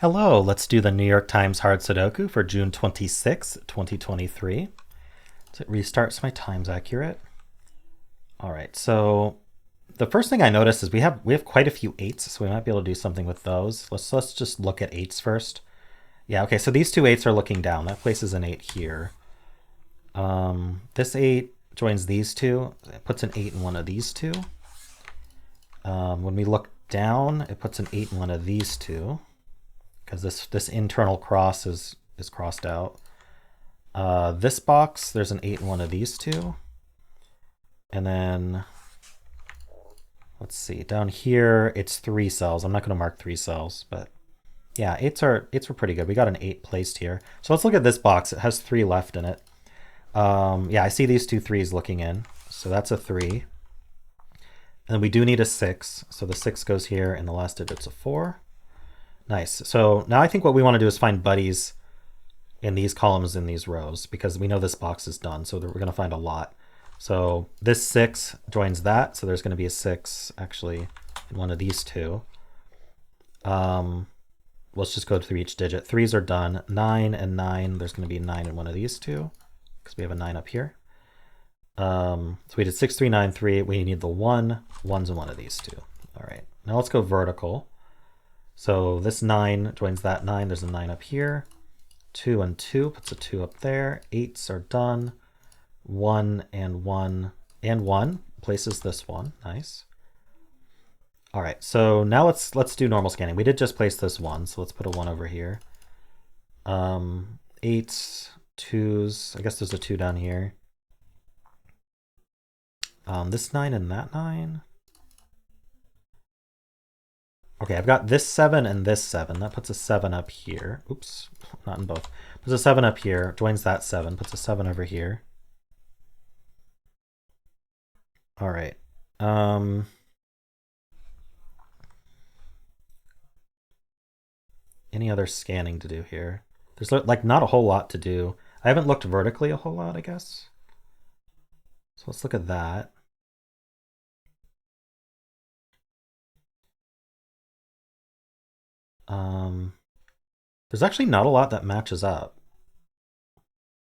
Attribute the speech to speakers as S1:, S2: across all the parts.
S1: Hello, let's do the New York Times Hard Sudoku for June 26, 2023. So it restarts my times accurate. All right, so the first thing I noticed is we have quite a few eights, so we might be able to do something with those. Let's just look at eights first. Yeah, okay, so these two eights are looking down. That places an eight here. This eight joins these two. It puts an eight in one of these two. When we look down, it puts an eight in one of these two, because this internal cross is crossed out. This box, there's an 8 in one of these two. And then, let's see, down here, it's 3 cells. I'm not going to mark 3 cells, but yeah, 8s were pretty good. We got an 8 placed here. So let's look at this box. It has 3 left in it. Yeah, I see these two 3s looking in. So that's a 3. And then we do need a 6. So the 6 goes here, and the last digit's a 4. Nice. So now I think what we want to do is find buddies in these columns in these rows, because we know this box is done, so we're going to find a lot. So this 6 joins that, so there's going to be a 6 actually in one of these two. Let's just go through each digit. 3s are done. 9 and 9, there's going to be a 9 in one of these two, because we have a 9 up here. So we did 6, 3, 9, 3. We need the 1. 1's in one of these two. All right, now let's go vertical. So this 9 joins that 9. There's a 9 up here. 2 and 2 puts a 2 up there. 8s are done. 1 and 1 and 1 places this one. Nice. All right, so now let's do normal scanning. We did just place this 1, so let's put a 1 over here. 8s, 2s. I guess there's a 2 down here. This 9 and that 9. Okay, I've got this 7 and this 7. That puts a 7 up here. Oops, not in both. Puts a 7 up here, joins that 7, puts a 7 over here. All right. Any other scanning to do here? There's like not a whole lot to do. I haven't looked vertically a whole lot, I guess. So let's look at that. There's actually not a lot that matches up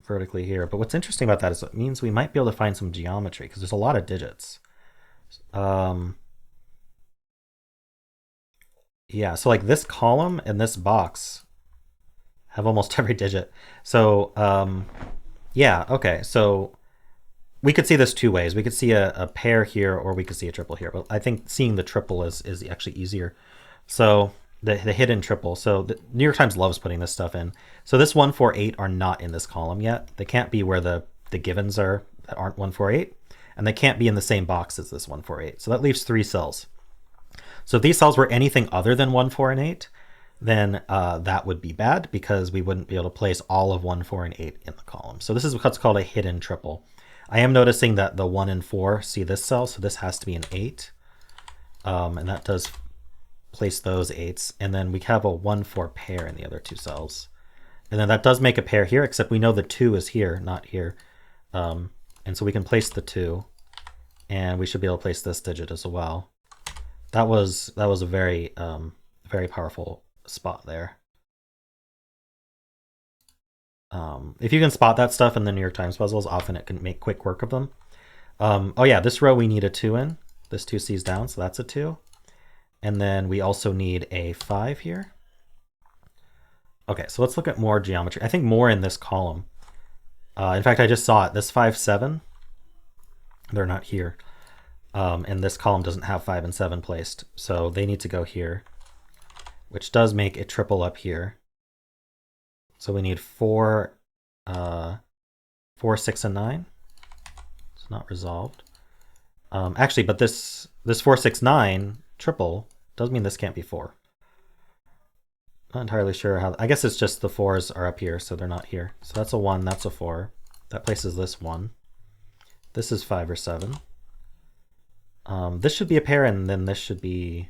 S1: vertically here, but what's interesting about that is it means we might be able to find some geometry, because there's a lot of digits. Yeah, so like this column and this box have almost every digit. So yeah, okay, so we could see this two ways. We could see a pair here, or we could see a triple here, but I think seeing the triple is actually easier. So the hidden triple. So the New York Times loves putting this stuff in. So this 1, 4, 8 are not in this column yet. They can't be where the givens are that aren't 1, 4, 8, and they can't be in the same box as this 1, 4, 8. So that leaves 3 cells. So if these cells were anything other than 1, 4, and 8, then that would be bad, because we wouldn't be able to place all of 1, 4, and 8 in the column. So this is what's called a hidden triple. I am noticing that the 1 and 4 see this cell, so this has to be an 8. And that does place those 8s. And then we have a 1, 4 pair in the other two cells. And then that does make a pair here, except we know the 2 is here, not here. And so we can place the 2, and we should be able to place this digit as well. That was a very very powerful spot there. If you can spot that stuff in the New York Times puzzles, often it can make quick work of them. Oh yeah, this row we need a 2 in. This 2 C's down, so that's a 2. And then we also need a 5 here. Okay, so let's look at more geometry. I think more in this column. In fact, I just saw it. This 5, 7, they're not here. And this column doesn't have 5 and 7 placed, so they need to go here, which does make a triple up here. So we need 4, 4, 6, and 9. It's not resolved. Actually, but this 4, 6, 9 triple does mean this can't be 4. Not entirely sure how. I guess it's just the 4s are up here, so they're not here. So that's a 1, that's a 4. That places this 1. This is 5 or 7. This should be a pair, and then this should be...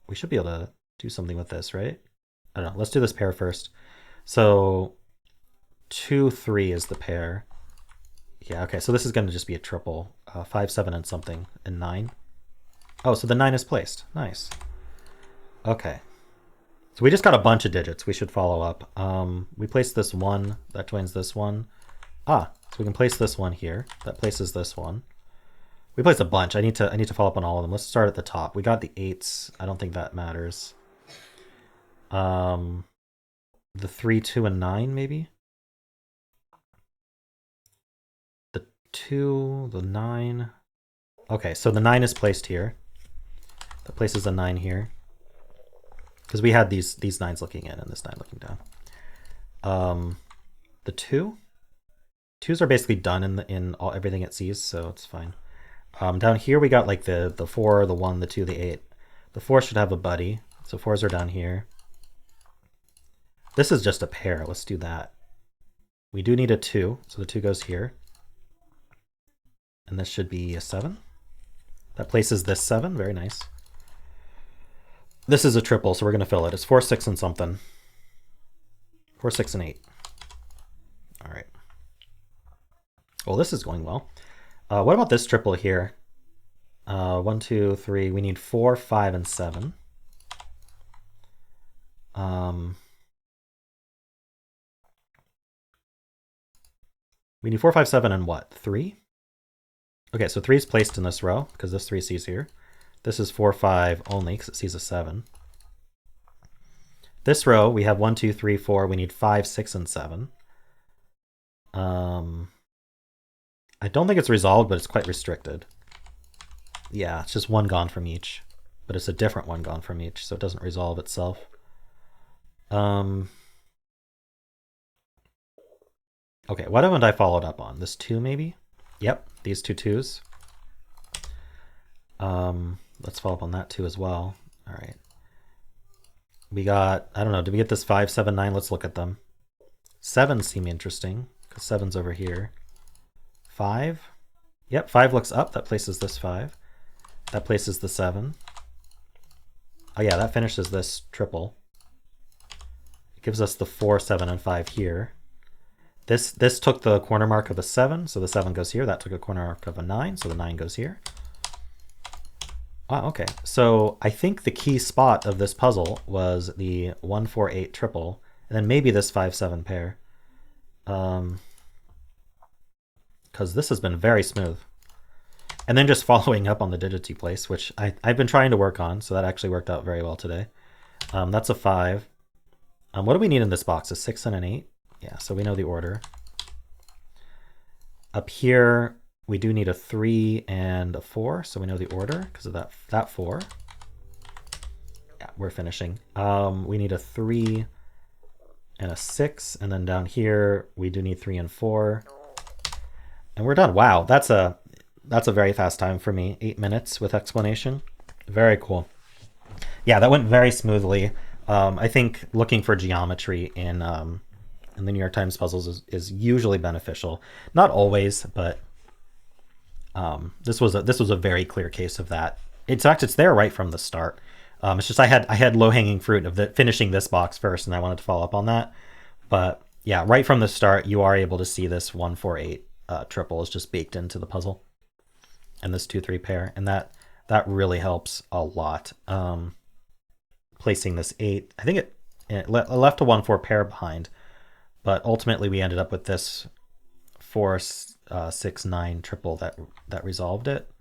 S1: We should be able to do something with this, right? I don't know. Let's do this pair first. So 2, 3 is the pair. Yeah, okay, so this is going to just be a triple. 5, 7, and something, and 9. Oh, so the 9 is placed. Nice. Okay. So we just got a bunch of digits. We should follow up. We place this one. That joins this one. So we can place this one here. That places this one. We placed a bunch. I need to follow up on all of them. Let's start at the top. We got the 8s. I don't think that matters. The 3, 2, and 9 maybe. The 2, the 9. Okay, so the 9 is placed here. That places a 9 here. Because we had these 9s looking in and this 9 looking down. The 2. 2s are basically done in everything it sees, so it's fine. Down here we got like the 4, the 1, the 2, the 8. The 4 should have a buddy, so 4s are down here. This is just a pair. Let's do that. We do need a 2, so the 2 goes here. And this should be a 7. That places this 7. Very nice. This is a triple, so we're going to fill it. It's 4, 6, and something. 4, 6, and 8. All right. Well, this is going well. What about this triple here? 1, 2, 3. We need 4, 5, and 7. We need 4, 5, 7, and what? 3? Okay, so 3 is placed in this row because this 3 sees here. This is 4, 5 only because it sees a 7. This row, we have 1, 2, 3, 4. We need 5, 6, and 7. I don't think it's resolved, but it's quite restricted. Yeah, it's just 1 gone from each. But it's a different 1 gone from each, so it doesn't resolve itself. Okay, what haven't I followed up on? This 2 maybe? Yep, these 2 2s. Let's follow up on that 2 as well. All right. We got, I don't know, did we get this 5, 7, 9? Let's look at them. 7 seem interesting, because 7's over here. 5? Yep, 5 looks up. That places this 5. That places the 7. Oh yeah, that finishes this triple. It gives us the 4, 7, and 5 here. This took the corner mark of a 7, so the 7 goes here. That took a corner mark of a 9, so the 9 goes here. Wow, okay. So I think the key spot of this puzzle was the 1, 4, 8 triple, and then maybe this 5, 7 pair. Because this has been very smooth. And then just following up on the digits you place, which I've been trying to work on, so that actually worked out very well today. That's a 5. What do we need in this box? A 6 and an 8? Yeah, so we know the order. Up here, we do need a 3 and a 4, so we know the order because of that 4. Yeah, we're finishing. We need a 3 and a 6, and then down here, we do need 3 and 4. And we're done. Wow, that's a very fast time for me. 8 minutes with explanation. Very cool. Yeah, that went very smoothly. I think looking for geometry in the New York Times puzzles is usually beneficial. Not always, but this was a very clear case of that. In fact, it's there right from the start. It's just I had low-hanging fruit of finishing this box first, and I wanted to follow up on that. But yeah, right from the start, you are able to see this 1, 4, 8 triple is just baked into the puzzle, and this 2, 3 pair, and that really helps a lot. Placing this 8, I think it left a 1, 4 pair behind, but ultimately we ended up with this 4, 6, 9 triple that resolved it.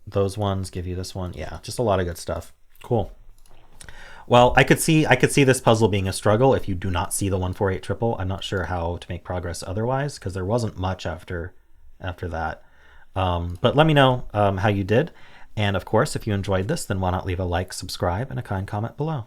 S1: Those ones give you this one. Yeah, just a lot of good stuff. Cool. Well, I could see this puzzle being a struggle if you do not see the 1, 4, 8 triple. I'm not sure how to make progress otherwise because there wasn't much after that. But let me know how you did. And of course, if you enjoyed this, then why not leave a like, subscribe, and a kind comment below.